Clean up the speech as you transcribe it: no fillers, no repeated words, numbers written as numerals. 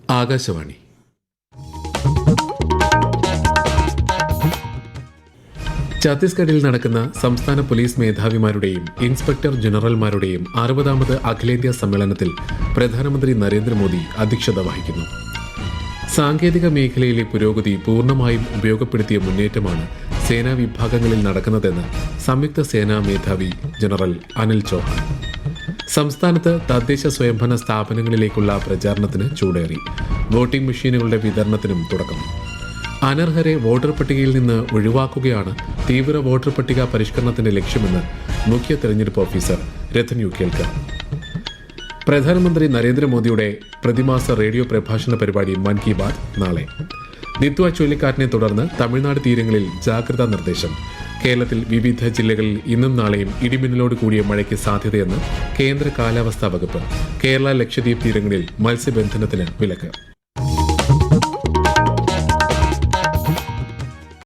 ആകാശവാണി. ഛത്തീസ്ഗഡിൽ നടക്കുന്ന സംസ്ഥാന പോലീസ് മേധാവിമാരുടെയും ഇൻസ്പെക്ടർ ജനറൽമാരുടെയും 60ാമത് അഖിലേന്ത്യാ സമ്മേളനത്തിൽ പ്രധാനമന്ത്രി നരേന്ദ്രമോദി അധ്യക്ഷത വഹിക്കുന്നു. സാങ്കേതിക മേഖലയിലെ പുരോഗതി പൂർണ്ണമായും ഉപയോഗപ്പെടുത്തിയ മുന്നേറ്റമാണ് സേനാ വിഭാഗങ്ങളിൽ നടക്കുന്നതെന്ന് സംയുക്ത സേനാ മേധാവി ജനറൽ അനിൽ ചൗഹാൻ. സംസ്ഥാനത്ത് തദ്ദേശ സ്വയംഭരണ സ്ഥാപനങ്ങളിലേക്കുള്ള പ്രചാരണത്തിന് ചൂടേറി. വോട്ടിംഗ് മെഷീനുകളുടെ വിതരണത്തിനും തുടക്കം. അനർഹരെ വോട്ടർ പട്ടികയിൽ നിന്ന് ഒഴിവാക്കുകയാണ് തീവ്ര വോട്ടർ പട്ടിക പരിഷ്കരണത്തിന്റെ ലക്ഷ്യമെന്ന് മുഖ്യ തെരഞ്ഞെടുപ്പ് ഓഫീസർ രത്തൻ യു കേൽക്കർ. പ്രധാനമന്ത്രി നരേന്ദ്രമോദിയുടെ പ്രതിമാസ റേഡിയോ പ്രഭാഷണ പരിപാടി മൻ കി ബാത് നാളെ. നിത്വ ചുഴലിക്കാറ്റിനെ തുടർന്ന് തമിഴ്നാട് തീരങ്ങളിൽ ജാഗ്രതാ നിർദ്ദേശം. കേരളത്തിൽ വിവിധ ജില്ലകളിൽ ഇന്നും നാളെയും ഇടിമിന്നലോട് കൂടിയ മഴയ്ക്ക് സാധ്യതയെന്ന് കേന്ദ്ര കാലാവസ്ഥാ വകുപ്പ്. കേരള ലക്ഷദ്വീപ് തീരങ്ങളിൽ മത്സ്യബന്ധനത്തിന് വിലക്ക്.